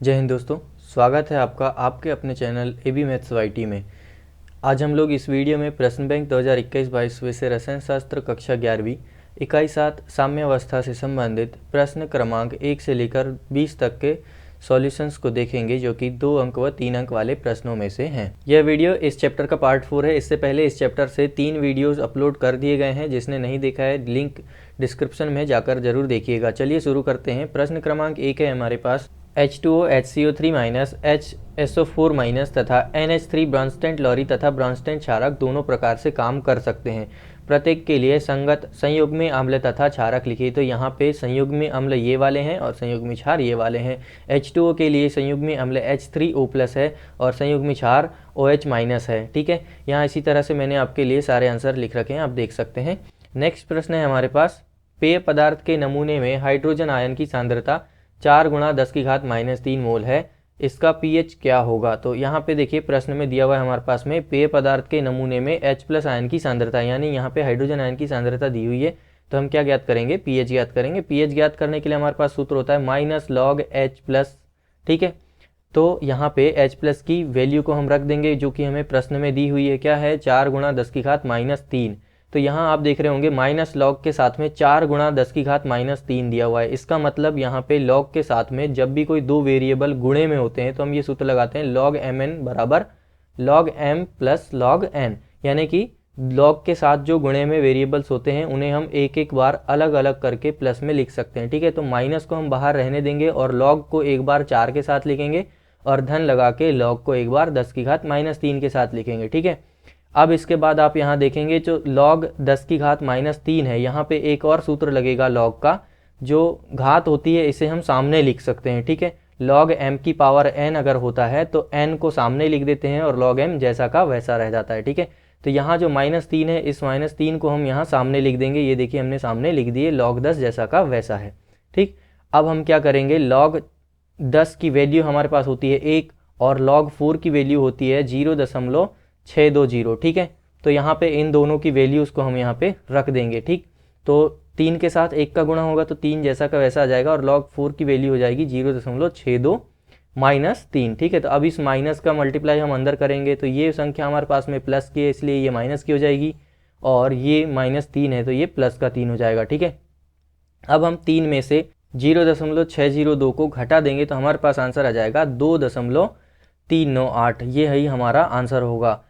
जय हिंद दोस्तों, स्वागत है आपका आपके अपने चैनल AB मैथ्स YT में। आज हम लोग इस वीडियो में प्रश्न बैंक 2021-22 विषय रसायन शास्त्र कक्षा 11वीं इकाई 7 साम्यावस्था से संबंधित प्रश्न क्रमांक 1 से लेकर 20 तक के सॉल्यूशंस को देखेंगे, जो कि 2 अंक व 3 अंक वाले प्रश्नों में से हैं। यह वीडियो इस चैप्टर का पार्ट 4 है। इससे पहले इस चैप्टर से 3 वीडियोस अपलोड कर दिए गए हैं। जिसने नहीं देखा है, लिंक डिस्क्रिप्शन में जाकर जरूर देखिएगा। चलिए शुरू करते हैं। प्रश्न क्रमांक 1 है हमारे पास, H2O HCO3- HSO4- तथा NH3 ब्रॉन्स्टेड लॉरी तथा ब्रॉन्स्टेड क्षारक दोनों प्रकार से काम कर सकते हैं। प्रत्येक के लिए संगत संयुग्मी अम्ल तथा क्षारक लिखिए। तो यहाँ पे संयुग्मी अम्ल ये वाले हैं और संयुग्मी क्षार ये वाले हैं। H2O के लिए संयुग्मी अम्ल H3O+ है और संयुग्मी क्षार OH- है। ठीक है, यहाँ इसी तरह से मैंने आपके लिए सारे आंसर लिख रखे हैं, आप देख सकते हैं। नेक्स्ट प्रश्न है हमारे पास, पेय पदार्थ के नमूने में हाइड्रोजन आयन की सांद्रता 4 × 10⁻³ मोल है। इसका pH क्या होगा? तो यहाँ पे देखिए प्रश्न में दिया हुआ है हमारे पास में पेय पदार्थ के नमूने में H+ आयन की सांद्रता, यानी यहाँ पे हाइड्रोजन आयन की सांद्रता दी हुई है। तो हम क्या ज्ञात करेंगे? pH ज्ञात करेंगे। pH ज्ञात करने के लिए हमारे पास सूत्र होता है -log H+। ठीक है, तो यहाँ पे H+ की वैल्यू को हम रख देंगे, जो कि हमें प्रश्न में दी हुई है। क्या है? 4 × 10⁻³ तो यहाँ आप देख रहे होंगे माइनस लॉग के साथ में 4 × 10⁻³ दिया हुआ है। इसका मतलब यहाँ पे लॉग के साथ में जब भी कोई दो वेरिएबल गुणे में होते हैं तो हम ये सूत्र लगाते हैं log mn बराबर log m plus log n, यानी कि लॉग के साथ जो गुणे में वेरिएबल्स होते हैं उन्हें हम एक एक बार अलग अलग करके प्लस में लिख सकते हैं। ठीक है, तो माइनस को हम बाहर रहने देंगे और लॉग को एक बार 4 के साथ लिखेंगे और धन लगा के लॉग को एक बार 10⁻³ के साथ लिखेंगे। ठीक है, अब इसके बाद आप यहाँ देखेंगे जो log 10⁻³ है, यहाँ पे एक और सूत्र लगेगा log का, जो घात होती है इसे हम सामने लिख सकते हैं। ठीक है, log m⁻n अगर होता है तो n को सामने लिख देते हैं और log m जैसा का वैसा रह जाता है। ठीक है, तो यहाँ जो -3 है, इस -3 को हम यहाँ सामने लिख देंगे। ये देखिए हमने सामने लिख दिए, log 10 जैसा का वैसा है। ठीक, अब हम क्या करेंगे, log 10 की वैल्यू हमारे पास होती है 1 और log 4 की वैल्यू होती है 0.620। ठीक है, तो यहाँ पे इन दोनों की वैल्यूज को हम यहाँ पे रख देंगे। ठीक, तो 3 के साथ 1 का गुणा होगा तो 3 जैसा का वैसा आ जाएगा और log 4 की वैल्यू हो जाएगी 0.62 -3। ठीक है, तो अब इस माइनस का मल्टीप्लाई हम अंदर करेंगे तो ये संख्या हमारे पास में प्लस की है, इसलिए ये माइनस की हो जाएगी और ये -3 है तो ये प्लस का 3 हो जाएगा। ठीक है, अब हम 3 में से 0.602 को घटा देंगे तो हमारे पास आंसर आ जाएगा 2.398। ये ही हमारा आंसर होगा।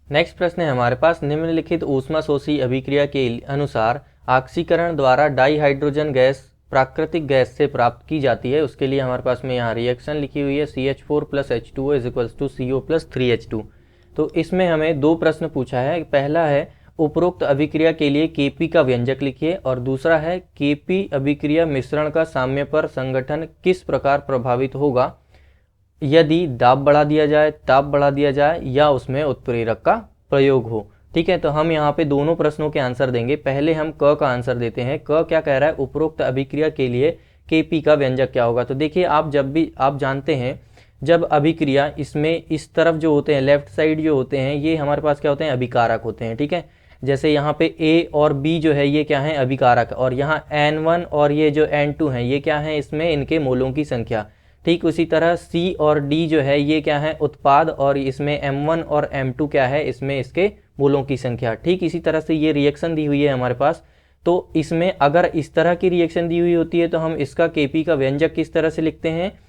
नेक्स्ट प्रश्न है हमारे पास, निम्नलिखित ऊष्माशोषी अभिक्रिया के अनुसार ऑक्सीकरण द्वारा डाइहाइड्रोजन गैस प्राकृतिक गैस से प्राप्त की जाती है। उसके लिए हमारे पास में यहाँ रिएक्शन लिखी हुई है CH4 + H2O = CO + 3H2। तो इसमें हमें दो प्रश्न पूछा है। पहला है उपरोक्त अभिक्रिया के लिए Kp का व्यंजक लिखिए और दूसरा है Kp अभिक्रिया मिश्रण का साम्य पर संगठन किस प्रकार प्रभावित होगा यदि दाब बढ़ा दिया जाए, ताप बढ़ा दिया जाए या उसमें उत्प्रेरक का प्रयोग हो। ठीक है, तो हम यहाँ पे दोनों प्रश्नों के आंसर देंगे। पहले हम क का आंसर देते हैं। क क्या कह रहा है, उपरोक्त अभिक्रिया के लिए Kp का व्यंजक क्या होगा। तो देखिए, आप जब भी आप जानते हैं जब अभिक्रिया इसमें इस तरफ जो होते हैं, लेफ्ट साइड जो होते हैं, ये हमारे पास क्या होते हैं, अभिकारक होते हैं। ठीक है, जैसे यहाँ पे A और B जो है ये क्या है, अभिकारक, और यहाँ N1 और ये जो N2 है ये क्या है, इसमें इनके मोलों की संख्या। ठीक उसी तरह C और D जो है ये क्या है, उत्पाद, और इसमें M1 और M2 क्या है, इसमें इसके मोलों की संख्या। ठीक इसी तरह से ये रिएक्शन दी हुई है हमारे पास। तो इसमें अगर इस तरह की रिएक्शन दी हुई होती है तो हम इसका Kp का व्यंजक किस तरह से लिखते हैं,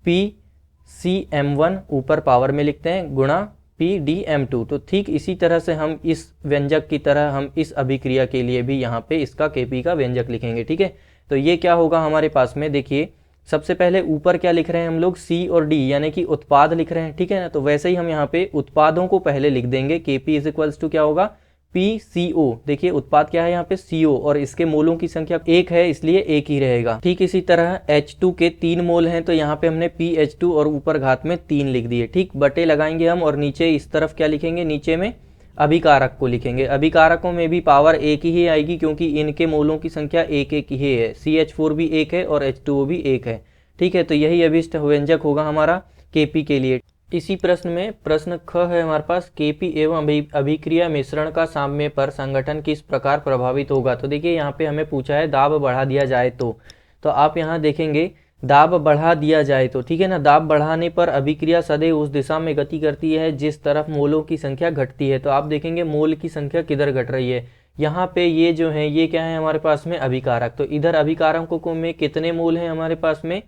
PCm1 ऊपर पावर में लिखते हैं गुणा PDm2। तो ठीक इसी तरह से हम इस व्यंजक की तरह हम इस अभिक्रिया के लिए भी यहाँ पे इसका Kp का व्यंजक लिखेंगे। ठीक है, तो ये क्या होगा हमारे पास में, देखिए सबसे पहले ऊपर क्या लिख रहे हैं हम लोग, C और D यानी कि उत्पाद लिख रहे हैं। ठीक है ना, तो वैसे ही हम यहाँ पे उत्पादों को पहले लिख देंगे। Kp = क्या होगा, PCO। देखिए उत्पाद क्या है यहाँ पे, CO, और इसके मोलों की संख्या 1 है इसलिए 1 ही रहेगा। ठीक इसी तरह H2 के 3 मोल हैं तो यहाँ पे हमने PH2 और ऊपर घात में 3 लिख दिए। ठीक, बटे लगाएंगे हम और नीचे इस तरफ क्या लिखेंगे, नीचे में अभिकारक को लिखेंगे। अभिकारकों में भी पावर 1 ही आएगी क्योंकि इनके मोलों की संख्या 1 ही है। CH4 भी 1 है और H2O भी 1 है। ठीक है, तो यही अभिष्ट व्यंजक होगा हमारा Kp के लिए। इसी प्रश्न में प्रश्न ख है हमारे पास, Kp एवं अभिक्रिया मिश्रण का साम्य पर संगठन किस प्रकार प्रभावित होगा। तो देखिए यहाँ पे हमें पूछा है दाब बढ़ा दिया जाए तो आप यहाँ देखेंगे दाब बढ़ा दिया जाए तो, ठीक है ना, दाब बढ़ाने पर अभिक्रिया सदैव उस दिशा में गति करती है जिस तरफ मोलों की संख्या घटती है। तो आप देखेंगे मोल की संख्या किधर घट रही है, यहाँ पे ये जो है ये क्या है हमारे पास में अभिकारक। तो इधर अभिकारकों में कितने मोल हैं हमारे पास में,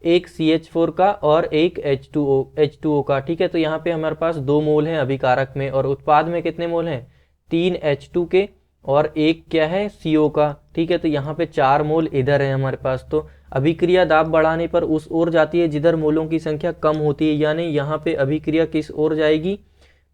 एक CH4 का और एक H2O का, ठीक है। तो यहाँ पे हमारे पास 2 मोल हैं अभिकारक में, और उत्पाद में कितने मोल हैं, 3 H2 के और एक क्या है CO का, ठीक है। तो यहाँ पे 4 मोल इधर है हमारे पास। तो अभिक्रिया दाब बढ़ाने पर उस ओर जाती है जिधर मोलों की संख्या कम होती है, यानी यहाँ पे अभिक्रिया किस ओर जाएगी,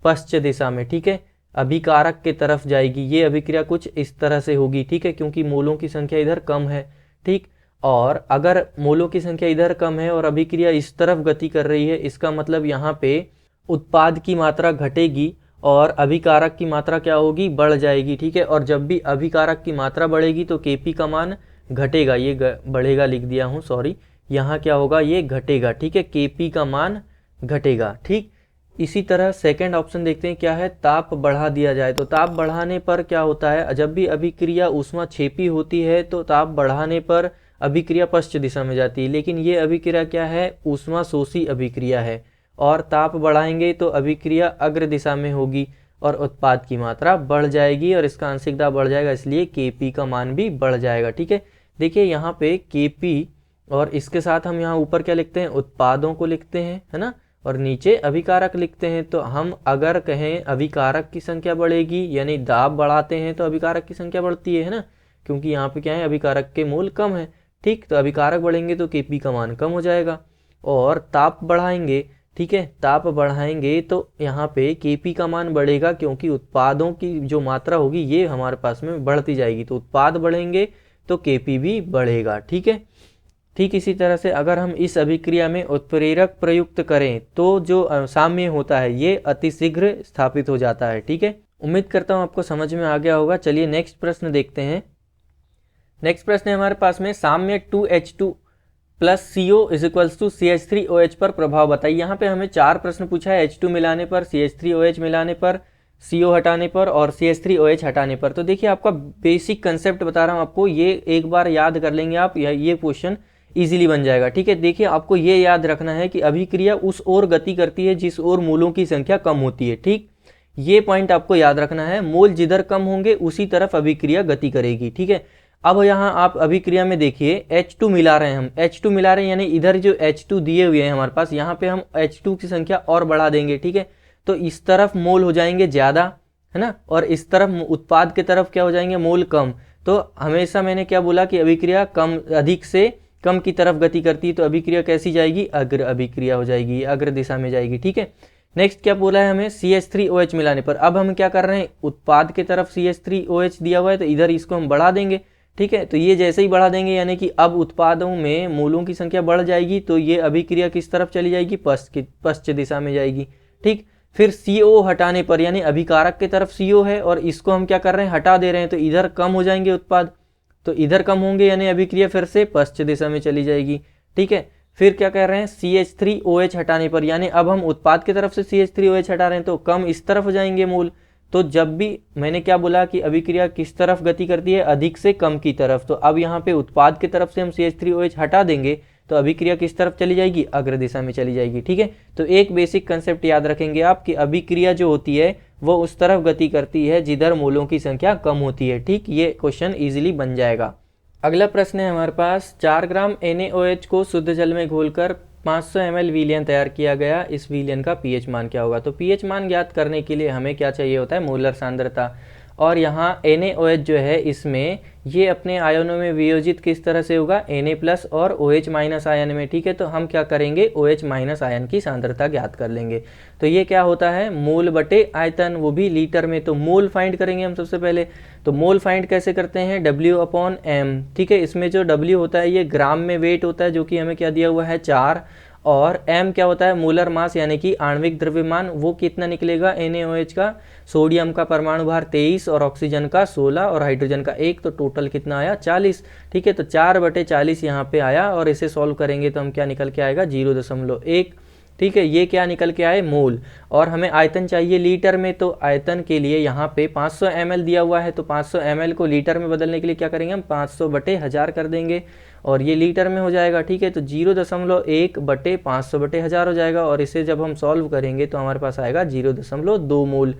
पश्चिम दिशा में, ठीक है, अभिकारक के तरफ जाएगी। ये अभिक्रिया कुछ इस तरह से होगी, ठीक है, क्योंकि मोलों की संख्या इधर कम है, ठीक। और अगर मोलों की संख्या इधर कम है और अभिक्रिया इस तरफ गति कर रही है, इसका मतलब यहाँ पे उत्पाद की मात्रा घटेगी और अभिकारक की मात्रा क्या होगी, बढ़ जाएगी, ठीक है। और जब भी अभिकारक की मात्रा बढ़ेगी तो Kp का मान घटेगा, ये बढ़ेगा लिख दिया हूँ, सॉरी, यहाँ क्या होगा, ये घटेगा, ठीक है, Kp का मान घटेगा, ठीक। इसी तरह सेकंड ऑप्शन देखते हैं क्या है, ताप बढ़ा दिया जाए। तो ताप बढ़ाने पर क्या होता है, जब भी अभिक्रिया ऊष्माक्षेपी होती है तो ताप बढ़ाने पर अभिक्रिया पश्चिम दिशा में जाती है, लेकिन ये अभिक्रिया क्या है, ऊष्माशोषी अभिक्रिया है, और ताप बढ़ाएंगे तो अभिक्रिया अग्र दिशा में होगी और उत्पाद की मात्रा बढ़ जाएगी और इसका आंशिक दाब बढ़ जाएगा, इसलिए Kp का मान भी बढ़ जाएगा, ठीक है। देखिए यहाँ पे Kp और इसके साथ हम यहाँ ऊपर क्या लिखते हैं, उत्पादों को लिखते हैं, है ना, और नीचे अभिकारक लिखते हैं। तो हम अगर कहें अभिकारक की संख्या बढ़ेगी, यानी दाब बढ़ाते हैं तो अभिकारक की संख्या बढ़ती है ना, क्योंकि यहाँ पे क्या है, अभिकारक के मोल कम है, ठीक। तो अभिकारक बढ़ेंगे तो Kp का मान कम हो जाएगा। और ताप बढ़ाएंगे, ठीक है, ताप बढ़ाएंगे तो यहाँ पे Kp का मान बढ़ेगा, क्योंकि उत्पादों की जो मात्रा होगी ये हमारे पास में बढ़ती जाएगी, तो उत्पाद बढ़ेंगे तो Kp भी बढ़ेगा, ठीक है। ठीक इसी तरह से अगर हम इस अभिक्रिया में उत्प्रेरक प्रयुक्त करें तो जो साम्य होता है ये अतिशीघ्र स्थापित हो जाता है, ठीक है। उम्मीद करता हूँ आपको समझ में आ गया होगा। चलिए नेक्स्ट प्रश्न देखते हैं। नेक्स्ट प्रश्न है हमारे पास में, साम्य 2H2 plus CO is equals to CH3OH पर प्रभाव बताइए। यहाँ पे हमें 4 प्रश्न पूछा है, H2 मिलाने पर, CH3OH मिलाने पर, CO हटाने पर और CH3OH हटाने पर। तो देखिए आपका बेसिक कंसेप्ट बता रहा हूँ आपको, ये एक बार याद कर लेंगे आप, ये क्वेश्चन इजीली बन जाएगा, ठीक है। देखिए आपको ये याद रखना है कि अभिक्रिया उस ओर गति करती है जिस ओर मोलों की संख्या कम होती है, ठीक। ये पॉइंट आपको याद रखना है, मोल जिधर कम होंगे उसी तरफ अभिक्रिया गति करेगी, ठीक है। अब यहाँ आप अभिक्रिया में देखिए H2 मिला रहे हैं, हम H2 मिला रहे हैं, यानी इधर जो H2 दिए हुए हैं हमारे पास, यहाँ पे हम H2 की संख्या और बढ़ा देंगे, ठीक है। तो इस तरफ मोल हो जाएंगे ज़्यादा, है ना, और इस तरफ उत्पाद की तरफ क्या हो जाएंगे, मोल कम। तो हमेशा मैंने क्या बोला कि अभिक्रिया अधिक से कम की तरफ गति करती है, तो अभिक्रिया कैसी जाएगी, अग्र अभिक्रिया हो जाएगी, अग्र दिशा में जाएगी, ठीक है। नेक्स्ट क्या बोला है हमें, CH3OH मिलाने पर। अब हम क्या कर रहे हैं, उत्पाद की तरफ CH3OH दिया हुआ है तो इधर इसको हम बढ़ा देंगे, ठीक है। तो ये जैसे ही बढ़ा देंगे यानी कि अब उत्पादों में मोलों की संख्या बढ़ जाएगी, तो ये अभिक्रिया किस तरफ चली जाएगी, पश्चिम दिशा में जाएगी, ठीक। फिर CO हटाने पर, यानी अभिकारक की तरफ CO है और इसको हम क्या कर रहे हैं, हटा दे रहे हैं, तो इधर कम हो जाएंगे उत्पाद, तो इधर कम होंगे यानी अभिक्रिया फिर से पश्चिम दिशा में चली जाएगी, ठीक है। फिर क्या कर रहे हैं, CH3OH हटाने पर, यानी अब हम उत्पाद की तरफ से CH3OH हटा रहे हैं तो कम इस तरफ हो जाएंगे मोल। तो जब भी मैंने क्या बोला कि अभिक्रिया किस तरफ गति करती है, अधिक से कम की तरफ, तो अब यहाँ पे उत्पाद की तरफ से हम CH3OH हटा देंगे तो अभिक्रिया किस तरफ चली जाएगी, अग्र दिशा में चली जाएगी, ठीक है। तो एक बेसिक कंसेप्ट याद रखेंगे आप कि अभिक्रिया जो होती है वो उस तरफ गति करती है जिधर मोलों की संख्या कम होती है, ठीक। ये क्वेश्चन इजीली बन जाएगा। अगला प्रश्न है हमारे पास, 4 ग्राम NaOH को शुद्ध जल में घोलकर 500 ml विलयन तैयार किया गया, इस विलयन का pH मान क्या होगा। तो pH मान ज्ञात करने के लिए हमें क्या चाहिए होता है, मोलर सांद्रता। और यहाँ NaOH जो है इसमें ये अपने आयनों में वियोजित किस तरह से होगा, Na+ और OH- आयन में, ठीक है। तो हम क्या करेंगे, OH- आयन की सांद्रता ज्ञात कर लेंगे। तो ये क्या होता है, मोल बटे आयतन, वो भी लीटर में। तो मोल फाइंड करेंगे हम सबसे पहले। तो मोल फाइंड कैसे करते हैं, W/m, ठीक है। इसमें जो W होता है ये ग्राम में वेट होता है, जो कि हमें क्या दिया हुआ है, 4, और m क्या होता है, मोलर मास यानी कि आणविक द्रव्यमान। वो कितना निकलेगा, NaOH का, सोडियम का परमाणु भार 23 और ऑक्सीजन का 16 और हाइड्रोजन का 1, तो टोटल कितना आया, 40, ठीक है। तो 4/40 यहाँ पे आया और इसे सॉल्व करेंगे तो हम क्या निकल के आएगा, 0.1। ठीक है, ये क्या निकल के आए, मोल। और हमें आयतन चाहिए लीटर में, तो आयतन के लिए यहाँ पे 500 ml दिया हुआ है, तो 500 ml को लीटर में बदलने के लिए क्या करेंगे हम, 500/1000 कर देंगे और ये लीटर में हो जाएगा। ठीक है, तो 0.1/500/1000 हो जाएगा और इसे जब हम सॉल्व करेंगे तो हमारे पास आएगा 0.2 मोल।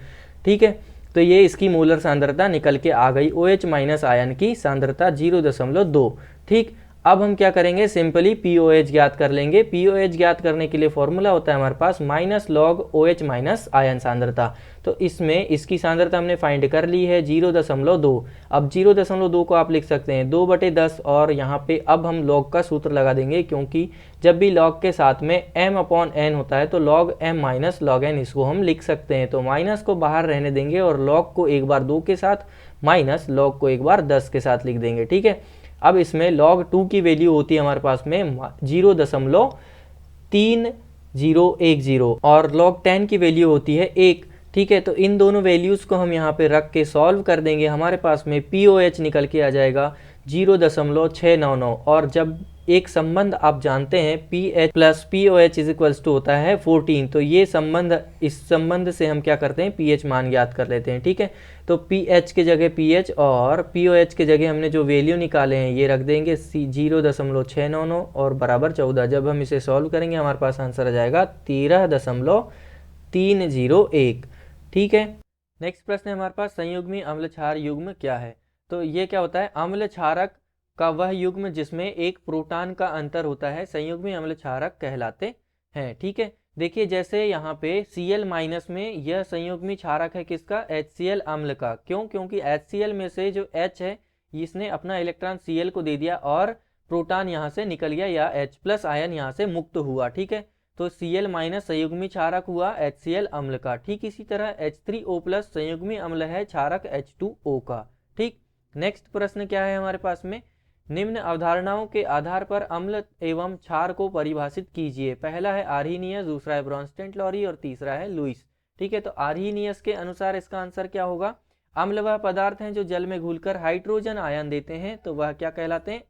ठीक है, तो ये इसकी मोलर सांद्रता निकल के आ गई। OH माइनस आयन की सांद्रता 0.2। ठीक, अब हम क्या करेंगे, सिंपली POH ज्ञात कर लेंगे। POH ज्ञात करने के लिए फॉर्मूला होता है हमारे पास minus log OH minus ion सांद्रता। तो इसमें इसकी सांद्रता हमने फाइंड कर ली है 0.2। अब 0.2 को आप लिख सकते हैं 2/10 और यहाँ पे अब हम लॉग का सूत्र लगा देंगे, क्योंकि जब भी लॉग के साथ में m/n होता है तो log m minus log n इसको हम लिख सकते हैं। तो माइनस को बाहर रहने देंगे और लॉग को एक बार 2 के साथ माइनस लॉग को एक बार 10 के साथ लिख देंगे। ठीक है, अब इसमें log 2 की वैल्यू होती है हमारे पास में 0.3010 और log 10 की वैल्यू होती है 1। ठीक है, तो इन दोनों वैल्यूज़ को हम यहाँ पे रख के सॉल्व कर देंगे। हमारे पास में POH निकल के आ जाएगा 0.699 और जब एक संबंध आप जानते हैं PH plus POH is equals to होता है 14, तो ये संबंध, इस संबंध से हम क्या करते हैं, PH मान ज्ञात कर लेते हैं। ठीक है, तो PH के जगह PH और POH के जगह हमने जो वैल्यू निकाले हैं ये रख देंगे 0.699 और बराबर 14। जब हम इसे सॉल्व करेंगे हमारे पास आंसर आ जाएगा 13.301। ठीक है, नेक्स्ट प्रश्न है हमारे पास, संयुग्मी अम्ल क्षार युग्म क्या है। तो ये क्या होता है, अम्ल क्षारक का वह युग्म जिसमें एक प्रोटॉन का अंतर होता है संयुग्मी अम्ल क्षारक कहलाते हैं। ठीक है, देखिए जैसे यहाँ पे Cl माइनस में यह संयुग्मी क्षारक है किसका, HCl अम्ल का। क्यों, क्योंकि HCl में से जो H है इसने अपना इलेक्ट्रॉन Cl को दे दिया और प्रोटॉन यहाँ से निकल गया या H+ आयन यहाँ से मुक्त हुआ। ठीक है, तो Cl माइनस संयुग्मी क्षारक हुआ HCl अम्ल का। ठीक इसी तरह H3O+ संयुग्मी अम्ल है क्षारक H2O का। ठीक, नेक्स्ट प्रश्न क्या है हमारे पास में, निम्न अवधारणाओं के आधार पर अम्ल एवं क्षार को परिभाषित कीजिए। पहला है आर्हीनियस, दूसरा है ब्रॉन्स्टेड-लॉरी और तीसरा है लुईस। ठीक है, तो आर्हीनियस के अनुसार इसका आंसर क्या होगा, अम्ल वह पदार्थ हैं जो जल में घुलकर हाइड्रोजन आयन देते हैं, तो वह क्या कहलाते हैं,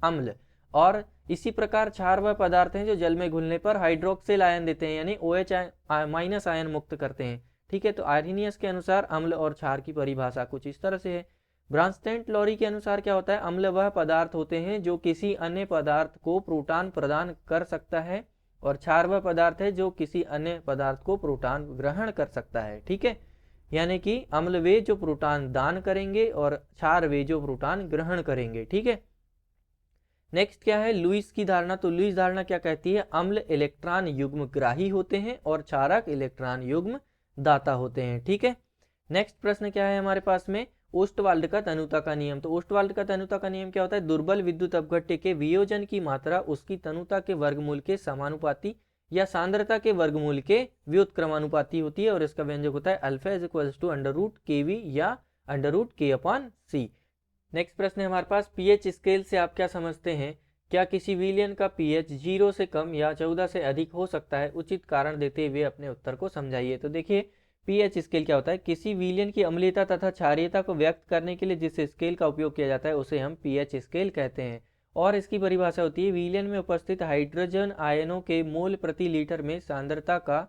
अम्ल। और इसी प्रकार क्षार वह पदार्थ हैं जो जल में घुलने पर हाइड्रोक्सिल आयन देते हैं, यानी OH माइनस आयन मुक्त करते हैं। ठीक है, तो आर्हीनियस के अनुसार अम्ल और क्षार की परिभाषा कुछ इस तरह से है। ब्रॉन्स्टेड-लॉरी के अनुसार क्या होता है, अम्ल वह पदार्थ होते हैं जो किसी अन्य पदार्थ को प्रोटॉन प्रदान कर सकता है और क्षार वह पदार्थ है जो किसी अन्य पदार्थ को प्रोटॉन ग्रहण कर सकता है। ठीक है, यानी कि अम्ल वे जो प्रोटॉन दान करेंगे और क्षार वे जो प्रोटॉन ग्रहण करेंगे। ठीक है, नेक्स्ट क्या है, लुईस की धारणा। तो लुईस धारणा क्या कहती है, अम्ल इलेक्ट्रॉन युग्म ग्राही होते हैं और क्षारक इलेक्ट्रॉन युग्म दाता होते हैं। ठीक है, नेक्स्ट प्रश्न क्या है हमारे पास में, ओस्टवाल्ड का तनुता का नियम। तो ओस्टवाल्ड का तनुता का नियम क्या होता है, दुर्बल विद्युत अपघट्य के वियोजन की मात्रा उसकी तनुता के वर्गमूल के समानुपाती या सांद्रता के वर्गमूल के व्युत्क्रमानुपाती होती है और इसका व्यंजक होता है alpha is equals to √kV या √k/c। नेक्स्ट प्रश्न है हमारे पास, पीएच स्केल से आप क्या समझते हैं, क्या किसी विलयन का पीएच 0 से कम या 14 से अधिक हो सकता है, उचित कारण देते हुए अपने उत्तर को समझाइए। तो देखिए पीएच स्केल क्या होता है, किसी विलयन की अम्लीयता तथा क्षारीयता को व्यक्त करने के लिए जिस स्केल का उपयोग किया जाता है उसे हम पीएच स्केल कहते हैं। और इसकी परिभाषा होती है, विलयन में उपस्थित हाइड्रोजन आयनों के मोल प्रति लीटर में सांद्रता का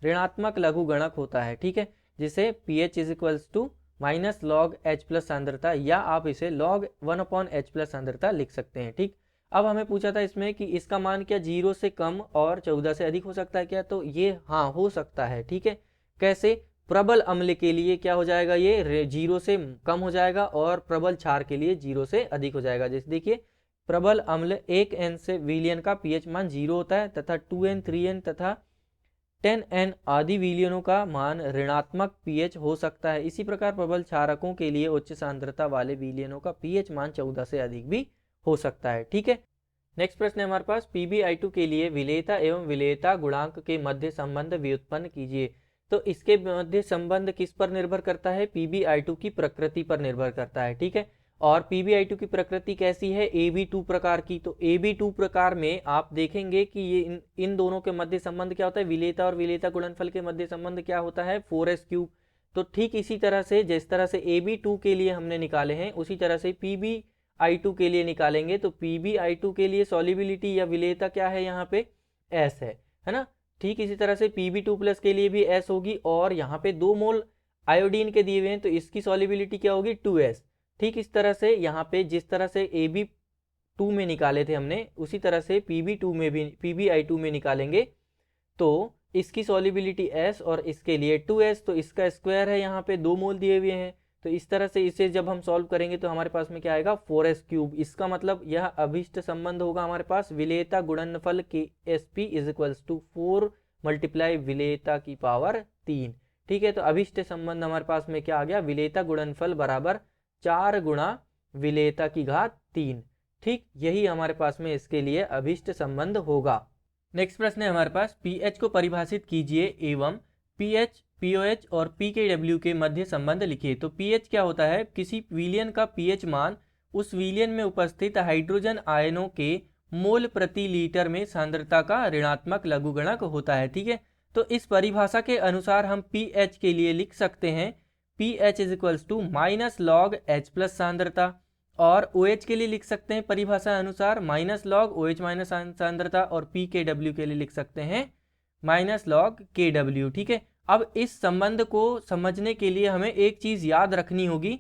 ऋणात्मक लघुगणक होता है। ठीक है, जिसे pH is equals to minus log H+ सांद्रता या आप इसे log 1/H+ सांद्रता लिख सकते हैं। ठीक, अब हमें पूछा था इसमें कि इसका मान क्या 0 से कम और 14 से अधिक हो सकता है क्या, तो ये हाँ हो सकता है। ठीक है, कैसे, प्रबल अम्ल के लिए क्या हो जाएगा, ये 0 से कम हो जाएगा और प्रबल क्षार के लिए 0 से अधिक हो जाएगा। जैसे देखिए प्रबल अम्ल 1N से विलयन का pH मान 0 होता है तथा 2N 3N तथा 10N आदि विलयनों का मान ऋणात्मक pH हो सकता है। इसी प्रकार प्रबल क्षारकों के लिए उच्च सांद्रता वाले विलयनों का pH मान 14 से अधिक भी हो सकता है। ठीक है, नेक्स्ट प्रश्न है हमारे पास, PbI2 के लिए विलेयता एवं विलेयता गुणांक के मध्य संबंध व्युत्पन्न कीजिए। तो इसके मध्य संबंध किस पर निर्भर करता है, PbI2 की प्रकृति पर निर्भर करता है। ठीक है, और PbI2 की प्रकृति कैसी है, Ab2 प्रकार की। तो Ab2 प्रकार में आप देखेंगे कि ये इन दोनों के मध्य संबंध क्या होता है, विलेयता और विलेयता गुणनफल के मध्य संबंध क्या होता है, 4s³। तो ठीक इसी तरह से जिस तरह से Ab2 के लिए हमने निकाले हैं उसी तरह से PbI2 के लिए निकालेंगे। तो PbI2 के लिए सॉल्युबिलिटी या विलेयता क्या है, यहाँ पे S है ना। ठीक इसी तरह से Pb2+ के लिए भी S होगी, और यहाँ पे 2 मोल आयोडीन के दिए हुए हैं तो इसकी सॉल्युबिलिटी क्या होगी 2S। ठीक इस तरह से यहाँ पे जिस तरह से Ab2 में निकाले थे हमने, उसी तरह से Pb2 में भी Pbi2 में निकालेंगे तो इसकी सॉल्युबिलिटी S और इसके लिए 2S, तो इसका स्क्वायर है, यहाँ पे 2 मोल दिए हुए हैं, तो इस तरह से इसे जब हम सॉल्व करेंगे तो हमारे पास में क्या आएगा 4s3। इसका मतलब यह अभिष्ट संबंध होगा हमारे पास विलेयता गुणनफल Sp = 4 × विलेयता की पावर 3। ठीक है, तो अभिष्ट संबंध हमारे पास में क्या आ गया, विलेयता गुणनफल बराबर 4 × विलेयता की घात 3। ठीक, यही हमारे पास में इसके लिए अभिष्ट संबंध होगा। नेक्स्ट प्रश्न है हमारे पास, pH को परिभाषित कीजिए एवं pH, pOH और pKw के मध्य संबंध लिखिए। तो pH क्या होता है, किसी विलयन का pH मान उस विलयन में उपस्थित हाइड्रोजन आयनों के मोल प्रति लीटर में सांद्रता का ऋणात्मक लघुगणक होता है। ठीक है, तो इस परिभाषा के अनुसार हम pH के लिए लिख सकते हैं pH = -log H+ सांद्रता, और OH के लिए लिख सकते हैं परिभाषा अनुसार -log OH- सांद्रता, और pKw के लिए लिख सकते हैं -log Kw। ठीक है, अब इस संबंध को समझने के लिए हमें एक चीज़ याद रखनी होगी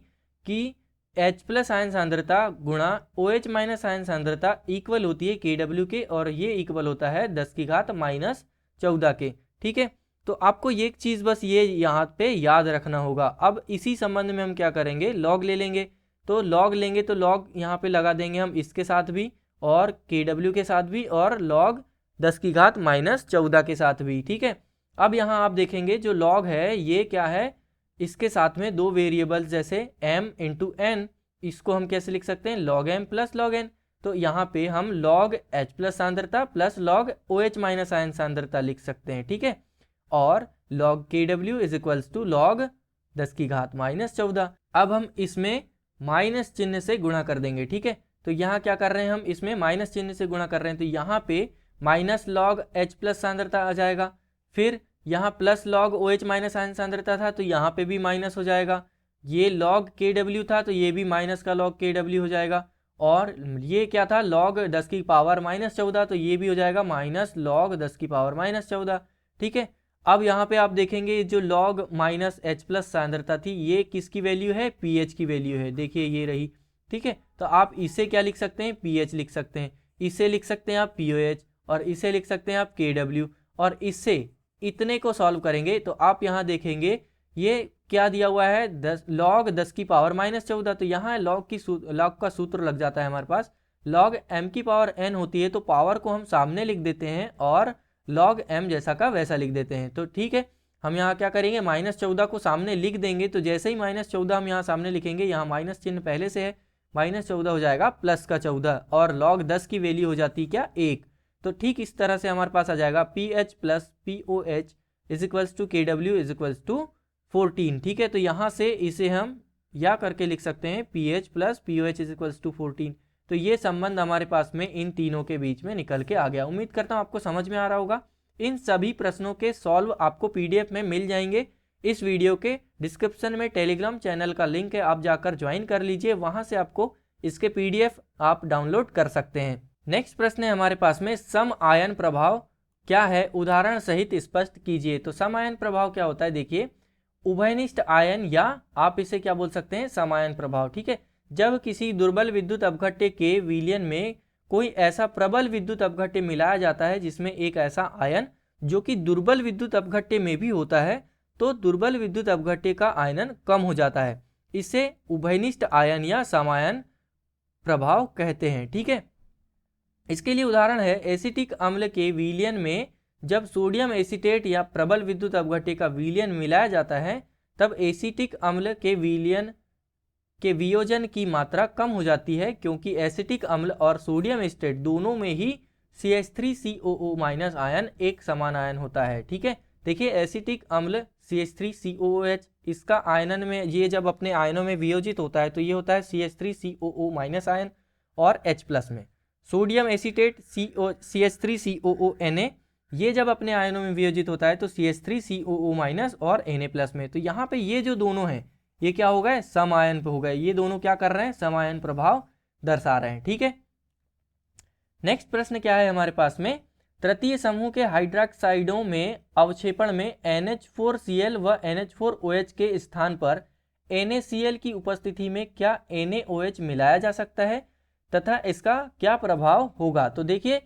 कि H+ आयन सांद्रता गुणा OH- आयन सांद्रता इक्वल होती है Kw के, और ये इक्वल होता है 10⁻14 के। ठीक है, तो आपको ये एक चीज़ बस ये यहाँ पे याद रखना होगा। अब इसी संबंध में हम क्या करेंगे, लॉग ले लेंगे, तो लॉग लेंगे तो लॉग यहाँ पे लगा देंगे हम इसके साथ भी, और Kw के साथ भी, और लॉग 10⁻14 के साथ भी। ठीक है, अब यहाँ आप देखेंगे जो लॉग है ये क्या है, इसके साथ में 2 वेरिएबल्स जैसे m × n, इसको हम कैसे लिख सकते हैं log m + log n। तो यहाँ पे हम log H+ सांद्रता प्लस log OH- आयन सांद्रता लिख सकते हैं। ठीक है, और log Kw = log 10⁻14। अब हम इसमें माइनस चिन्ह से गुणा कर देंगे। ठीक है, तो यहाँ क्या कर रहे हैं, हम इसमें माइनस चिन्ह से गुणा कर रहे हैं, तो यहाँ पे -log H+ सांद्रता आ जाएगा, फिर यहाँ +log OH- आयन सांद्रता था तो यहाँ पे भी माइनस हो जाएगा, ये log Kw था तो ये भी माइनस का log Kw हो जाएगा, और ये क्या था log 10⁻14 तो ये भी हो जाएगा -log 10⁻14। ठीक है, अब यहाँ पे आप देखेंगे जो log -H+ सांद्रता थी ये किसकी वैल्यू है, pH की वैल्यू है, देखिए ये रही। ठीक है, तो आप इसे क्या लिख सकते हैं, pH लिख सकते हैं, इसे लिख सकते हैं आप pOH, और इसे लिख सकते हैं आप Kw, और इससे इतने को सॉल्व करेंगे तो आप यहाँ देखेंगे ये क्या दिया हुआ है, log 10⁻14। तो यहाँ log का सूत्र लग जाता है हमारे पास, log m⁻n होती है तो पावर को हम सामने लिख देते हैं और log m जैसा का वैसा लिख देते हैं। तो ठीक है, हम यहाँ क्या करेंगे, -14 को सामने लिख देंगे, तो जैसे ही -14 हम यहाँ सामने लिखेंगे, यहाँ माइनस चिन्ह पहले से है, -14 हो जाएगा +14, और log 10 की वैल्यू हो जाती है क्या 1। तो ठीक इस तरह से हमारे पास आ जाएगा pH + pOH = Kw = 14। ठीक है, तो यहाँ से इसे हम या करके लिख सकते हैं pH + pOH = 14। तो ये संबंध हमारे पास में इन तीनों के बीच में निकल के आ गया। उम्मीद करता हूँ आपको समझ में आ रहा होगा। इन सभी प्रश्नों के सॉल्व आपको PDF में मिल जाएंगे। इस वीडियो के डिस्क्रिप्शन में टेलीग्राम चैनल का लिंक है, आप जाकर ज्वाइन कर लीजिए, वहां से आपको इसके PDF आप डाउनलोड कर सकते हैं। नेक्स्ट प्रश्न है हमारे पास में, सम आयन प्रभाव क्या है, उदाहरण सहित स्पष्ट कीजिए। तो सम आयन प्रभाव क्या होता है, देखिए उभयनिष्ठ आयन, या आप इसे क्या बोल सकते हैं, समायन प्रभाव। ठीक है, जब किसी दुर्बल विद्युत अपघट्य के विलयन में कोई ऐसा प्रबल विद्युत अपघट्य मिलाया जाता है जिसमें एक ऐसा आयन जो कि दुर्बल विद्युत अपघट्य में भी होता है, तो दुर्बल विद्युत अपघट्य का आयनन कम हो जाता है, इसे उभयनिष्ठ आयन या समायन प्रभाव कहते हैं। ठीक है, इसके लिए उदाहरण है, एसिटिक अम्ल के विलयन में जब सोडियम एसीटेट या प्रबल विद्युत अपघट्य का विलयन मिलाया जाता है तब एसिटिक अम्ल के विलयन के वियोजन की मात्रा कम हो जाती है, क्योंकि एसिटिक अम्ल और सोडियम एसीटेट दोनों में ही CH3COO- आयन एक समान आयन होता है। ठीक है, देखिए एसिटिक अम्ल CH3COOH, इसका आयनन में ये जब अपने आयनों में वियोजित होता है तो ये होता है CH3COO- आयन, और H+ में सोडियम एसीटेट CH3COONA, ये जब अपने आयनों में वियोजित होता है तो CH3COO- और Na+ में। तो यहाँ पे ये जो दोनों हैं ये क्या हो गए, सम आयन पे हो गए, ये दोनों क्या कर रहे हैं, सम आयन प्रभाव दर्शा रहे हैं। ठीक है, नेक्स्ट प्रश्न क्या है हमारे पास में, तृतीय समूह के हाइड्रॉक्साइडों में अवक्षेपण में NH4Cl व NH4OH के स्थान पर NaCl की उपस्थिति में क्या NaOH मिलाया जा सकता है तथा इसका क्या प्रभाव होगा। तो देखिए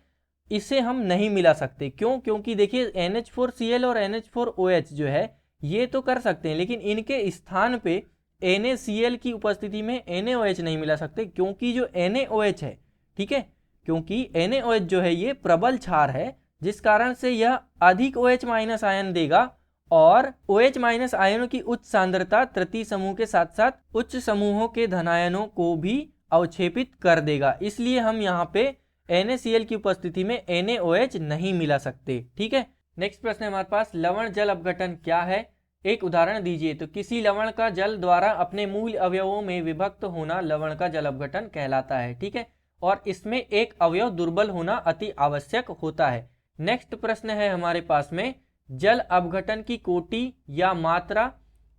इसे हम नहीं मिला सकते, क्यों? क्योंकि देखिए NH4Cl और NH4OH जो है ये तो कर सकते हैं, लेकिन इनके स्थान पे NaCl की उपस्थिति में NaOH नहीं मिला सकते, क्योंकि जो NaOH है, ठीक है, क्योंकि NaOH जो है ये प्रबल क्षार है, जिस कारण से यह अधिक OH- आयन देगा और OH- आयनों की उच्च सांद्रता तृतीय समूह के साथ साथ उच्च समूहों के धनायनों को भी अवक्षेपित कर देगा। इसलिए हम यहाँ पे NaCl की उपस्थिति में NaOH नहीं मिला सकते। ठीक है, नेक्स्ट प्रश्न है हमारे पास, लवण जल अपघटन क्या है, एक उदाहरण दीजिए। तो किसी लवण का जल द्वारा अपने मूल अवयवों में विभक्त होना लवण का जल अपघटन कहलाता है। ठीक है, और इसमें एक अवयव दुर्बल होना अति आवश्यक होता है। नेक्स्ट प्रश्न है हमारे पास में, जल अपघटन की कोटि या मात्रा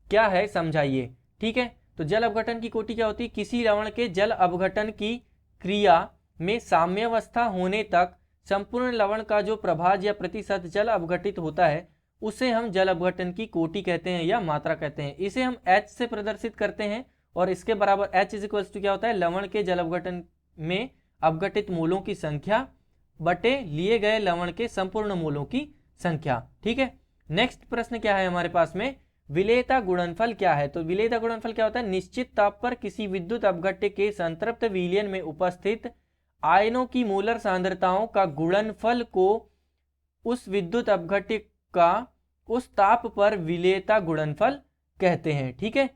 क्या है, समझाइए। ठीक है, तो जल अपघटन की कोटि क्या होती है? किसी लवण के जल अपघटन की क्रिया में साम्यावस्था होने तक संपूर्ण लवण का जो प्रभाज या प्रतिशत जल अपघटित होता है उसे हम जल अपघटन की कोटि कहते हैं या मात्रा कहते हैं। इसे हम H से प्रदर्शित करते हैं और इसके बराबर H = क्या होता है? लवण के जल अपघटन में अपघटित मोलों की संख्या बटे लिए गए लवण के संपूर्ण मोलों की संख्या। ठीक है, नेक्स्ट प्रश्न क्या है हमारे पास में, विलेयता गुणनफल क्या है? तो विलेयता गुणनफल क्या होता है? निश्चित ताप पर किसी विद्युत अपघट्य के संतृप्त विलयन में उपस्थित आयनों की मोलर सांद्रताओं का गुणनफल को उस विद्युत अपघट्य का उस ताप पर विलेयता गुणनफल कहते हैं। ठीक है,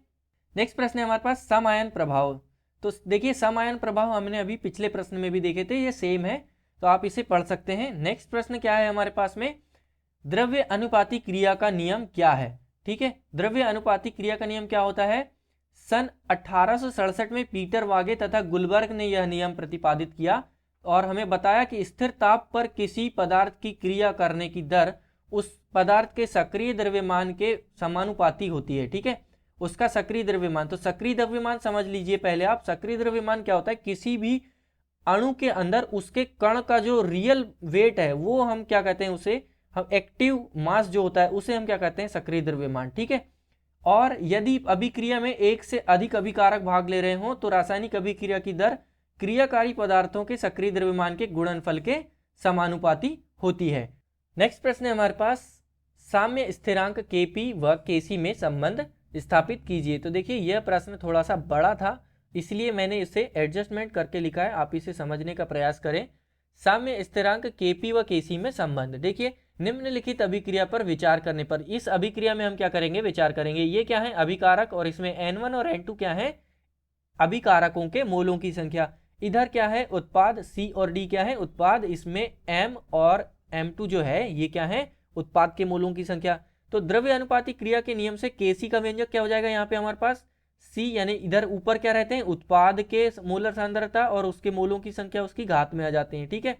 नेक्स्ट प्रश्न है हमारे पास, सम आयन प्रभाव। तो देखिए सम आयन प्रभाव हमने अभी पिछले प्रश्न में भी देखे थे, ये सेम है, तो आप इसे पढ़ सकते हैं। नेक्स्ट प्रश्न क्या है हमारे पास में, द्रव्य अनुपाती क्रिया का नियम क्या है? ठीक है, द्रव्य अनुपाती क्रिया का नियम क्या होता है? सन 1867 में पीटर वागे तथा गुलबर्ग ने यह नियम प्रतिपादित किया और हमें बताया कि स्थिर ताप पर किसी पदार्थ की क्रिया करने की दर उस पदार्थ के सक्रिय द्रव्यमान के समानुपाती होती है। ठीक है, उसका सक्रिय द्रव्यमान, तो सक्रिय द्रव्यमान समझ लीजिए पहले आप। सक्रिय द्रव्यमान क्या होता है? किसी भी अणु के अंदर उसके कण का जो रियल वेट है वो हम क्या कहते हैं? उसे हम एक्टिव मास जो होता है उसे हम क्या कहते हैं? सक्रिय द्रव्यमान। ठीक है, और यदि अभिक्रिया में एक से अधिक अभिकारक भाग ले रहे हो तो रासायनिक अभिक्रिया की दर क्रियाकारी पदार्थों के सक्रिय द्रव्यमान के गुणनफल के समानुपाती होती है। नेक्स्ट प्रश्न है हमारे पास, साम्य स्थिरांक Kp व Kc में संबंध स्थापित कीजिए। तो देखिए यह प्रश्न थोड़ा सा बड़ा था, इसलिए मैंने इसे एडजस्टमेंट करके लिखा है, आप इसे समझने का प्रयास करें। साम्य स्थिरांक Kp व Kc में संबंध, देखिए निम्नलिखित अभिक्रिया पर विचार करने पर, इस अभिक्रिया में हम क्या करेंगे? विचार करेंगे। ये क्या है? अभिकारक, और इसमें N1 और N2 क्या है? अभिकारकों के मोलों की संख्या। इधर क्या है? उत्पाद। C और D क्या है? उत्पाद। इसमें M और M2 जो है ये क्या है? उत्पाद के मोलों की संख्या। तो द्रव्य अनुपाती क्रिया के नियम से Kc का व्यंजक क्या हो जाएगा यहाँ पे हमारे पास? C, यानी इधर ऊपर क्या रहते हैं? उत्पाद के मोलर सांद्रता और उसके मोलों की संख्या उसकी घात में आ जाते हैं। ठीक है,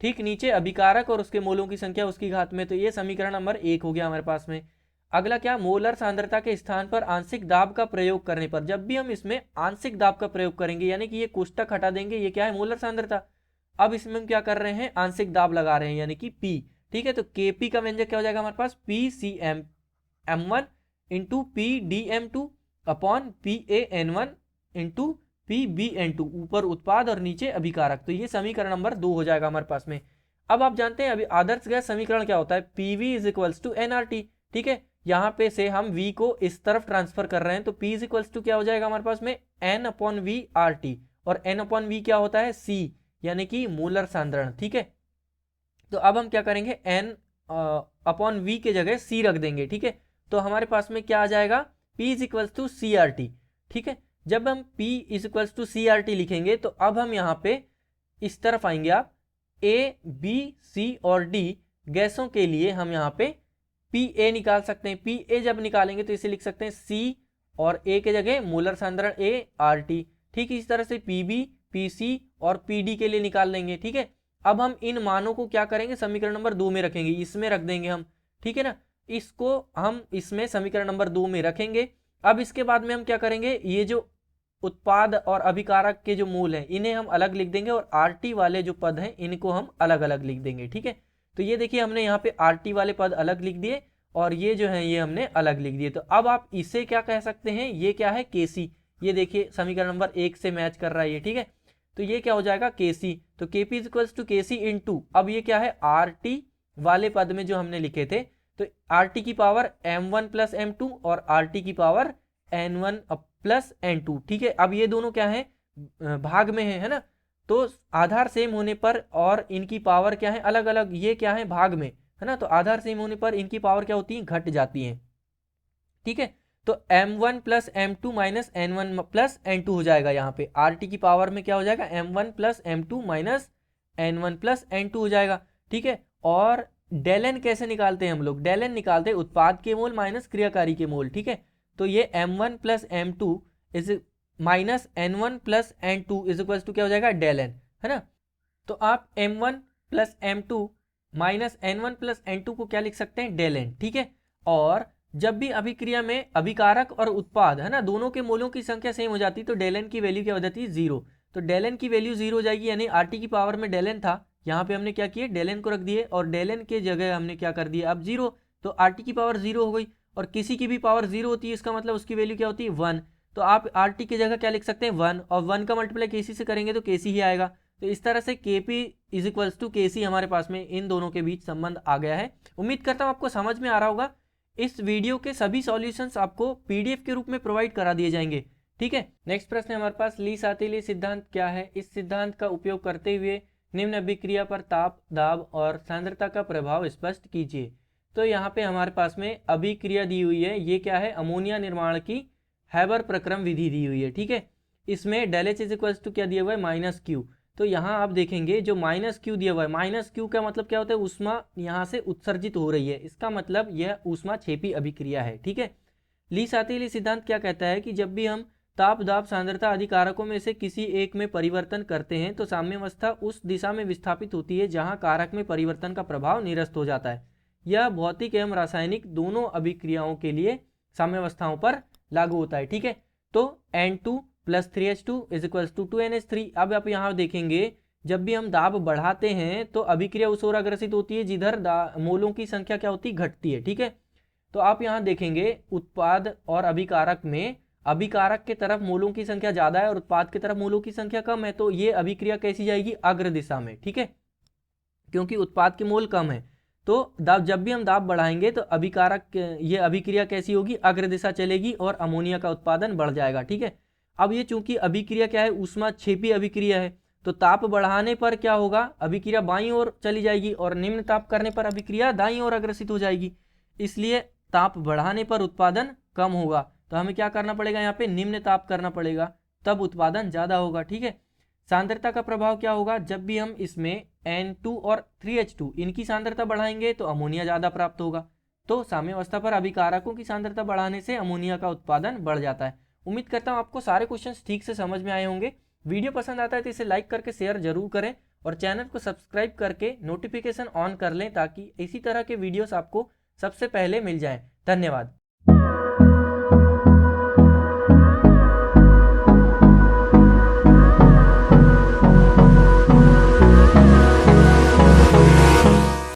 ठीक नीचे अभिकारक और उसके मोलों की संख्या उसकी घात में। तो ये समीकरण नंबर 1 हो गया हमारे पास में। अगला क्या? मोलर सांद्रता के स्थान पर आंशिक दाब का प्रयोग करने पर, जब भी हम इसमें आंशिक दाब का प्रयोग करेंगे यानी कि ये कोष्टक हटा देंगे, ये क्या है? मोलर सांद्रता। अब इसमें हम क्या कर रहे हैं? आंशिक दाब लगा रहे हैं यानी कि P। ठीक है, तो Kp का व्यंजक क्या हो जाएगा हमारे पास? PCm m1 into PDm2 upon PaN1 into PbN2, ऊपर उत्पाद और नीचे अभिकारक। तो ये समीकरण नंबर 2 हो जाएगा हमारे पास में। अब आप जानते हैं अभी आदर्श गैस समीकरण क्या होता है? Pv = nRT। ठीक है, यहाँ पे से हम V को इस तरफ ट्रांसफर कर रहे हैं, तो P = क्या हो जाएगा हमारे पास में? N/V RT, और N/V क्या होता है? C, यानी कि मोलर सांद्रण। ठीक है, तो अब हम क्या करेंगे? N/V के जगह C रख देंगे। ठीक है, तो हमारे पास में क्या आ जाएगा? P = CRT। ठीक है, जब हम P = CRT लिखेंगे तो अब हम यहाँ पे इस तरफ आएंगे, आप A, B, C और D गैसों के लिए हम यहाँ पे PA निकाल सकते हैं। PA जब निकालेंगे तो इसे लिख सकते हैं C और A के जगह मोलर सांद्रण A RT। ठीक इस तरह से PB, PC और PD के लिए निकाल लेंगे। ठीक है, अब हम इन मानों को क्या करेंगे? समीकरण नंबर 2 में रखेंगे, इसमें रख देंगे हम। ठीक है ना, इसको हम इसमें समीकरण नंबर 2 में रखेंगे। अब इसके बाद में हम क्या करेंगे? ये जो उत्पाद और अभिकारक के जो मूल हैं इन्हें हम अलग लिख देंगे और RT वाले जो पद हैं इनको हम अलग अलग लिख देंगे। ठीक है, तो ये देखिए हमने यहाँ पे RT वाले पद अलग लिख दिए और ये जो है ये हमने अलग लिख दिए। तो अब आप इसे क्या कह सकते हैं, ये क्या है KC। ये देखिए समीकरण नंबर 1 से मैच कर रहा है ये, ठीक है। तो ये क्या हो जाएगा KC, तो KP is equals to KC into, अब ये क्या है RT वाले पद में जो हमने लिखे थे, तो RT की पावर M1 प्लस M2 और RT की पावर N1 प्लस N2, ठीक है। अब ये दोनों क्या है, भाग में है ना, तो आधार सेम होने पर और इनकी पावर क्या है अलग अलग, ये क्या है भाग में है ना, तो आधार सेम होने पर इनकी पावर क्या होती है, घट जाती है, ठीक है। तो M1 plus M2 minus N1 plus N2 हो जाएगा। यहाँ पे RT की पावर में क्या हो जाएगा, M1 plus M2 minus N1 plus N2 हो जाएगा, ठीक है। और डेल एन कैसे निकालते हैं हम लोग, डेल एन निकालते हैं उत्पाद के मोल माइनस क्रियाकारी के मोल, ठीक है। तो ये M1 plus M2 is minus N1 plus N2 is equal to क्या हो जाएगा, डेल एन, है ना। तो आप M1 plus M2 minus N1 plus N2 को क्या लिख सकते हैं, डेल एन, ठीक है। और जब भी अभिक्रिया में अभिकारक और उत्पाद है ना दोनों के मोलों की संख्या सेम हो जाती है तो डेल एन की वैल्यू क्या हो जाती है, 0। तो डेल एन की वैल्यू 0 हो जाएगी, यानी RT की पावर में डेल एन था, यहाँ पे हमने क्या किया, डेल एन को रख दिए और डेल एन के जगह हमने क्या कर दिया अब 0, तो RT की पावर 0 हो गई। और किसी की भी पावर 0 होती है इसका मतलब उसकी वैल्यू क्या होती है, 1। तो आप RT की जगह क्या लिख सकते हैं, 1, और 1 का मल्टीप्लाई KC से करेंगे तो KC ही आएगा। तो इस तरह से KP is equals to KC हमारे पास में इन दोनों के बीच संबंध आ गया है। उम्मीद करता हूँ आपको समझ में आ रहा होगा। इस वीडियो के सभी सॉल्यूशंस आपको PDF के रूप में प्रोवाइड करा दिए जाएंगे, ठीक है। नेक्स्ट प्रश्न है हमारे पास, ली सातिली सिद्धांत क्या है, इस सिद्धांत का उपयोग करते हुए निम्न अभिक्रिया पर ताप, दाब और सांद्रता का प्रभाव स्पष्ट कीजिए। तो यहाँ पे हमारे पास में अभिक्रिया दी हुई है, ये क्या है, अमोनिया निर्माण की हैबर प्रक्रम विधि दी हुई है, ठीक है। इसमें del H is equals to क्या दिया हुआ है, -Q। तो यहाँ आप देखेंगे जो -Q दिया हुआ है, -Q का मतलब क्या होता है, ऊष्मा यहाँ से उत्सर्जित हो रही है, इसका मतलब यह ऊष्मा क्षेपी अभिक्रिया है, ठीक है। ली सातिली सिद्धांत क्या कहता है कि जब भी हम ताप, दाब, सांद्रता आदि कारकों में से किसी एक में परिवर्तन करते हैं तो साम्यावस्था उस दिशा में विस्थापित होती है जहां कारक में परिवर्तन का प्रभाव निरस्त हो जाता है। यह भौतिक एवं रासायनिक दोनों अभिक्रियाओं के लिए साम्यावस्थाओं पर लागू होता है, ठीक है। तो N2 plus 3H2 is equals to 2NH3। अब आप यहाँ देखेंगे जब भी हम दाब बढ़ाते हैं तो अभिक्रिया उस ओर अग्रसित होती है जिधर मोलों की संख्या क्या होती है, घटती है, ठीक है। तो आप यहाँ देखेंगे उत्पाद और अभिकारक में अभिकारक के तरफ मोलों की संख्या ज्यादा है और उत्पाद की तरफ मोलों की संख्या कम है, तो ये अभिक्रिया कैसी जाएगी, अग्र दिशा में, ठीक है, क्योंकि उत्पाद के मोल कम है। तो जब भी हम दाब बढ़ाएंगे तो अभिकारक ये अभिक्रिया कैसी होगी, अग्र दिशा चलेगी और अमोनिया का उत्पादन बढ़ जाएगा, ठीक है। अब ये चूंकि अभिक्रिया क्या है, ऊष्मा क्षेपी अभिक्रिया है, तो ताप बढ़ाने पर क्या होगा, अभिक्रिया बाईं ओर चली जाएगी और निम्न ताप करने पर अभिक्रिया दाईं ओर अग्रसित हो जाएगी, इसलिए ताप बढ़ाने पर उत्पादन कम होगा। तो हमें क्या करना पड़ेगा, यहाँ पे निम्न ताप करना पड़ेगा, तब उत्पादन ज्यादा होगा, ठीक है। सांद्रता का प्रभाव क्या होगा, जब भी हम इसमें N2 और 3H2 इनकी सांद्रता बढ़ाएंगे तो अमोनिया ज्यादा प्राप्त होगा। तो साम्यावस्था पर अभिकारकों की सांद्रता बढ़ाने से अमोनिया का उत्पादन बढ़ जाता है। उम्मीद करता हूँ आपको सारे क्वेश्चंस ठीक से समझ में आए होंगे। वीडियो पसंद आता है तो इसे लाइक करके शेयर जरूर करें और चैनल को सब्सक्राइब करके नोटिफिकेशन ऑन कर लें ताकि इसी तरह के वीडियोस आपको सबसे पहले मिल जाएं। धन्यवाद।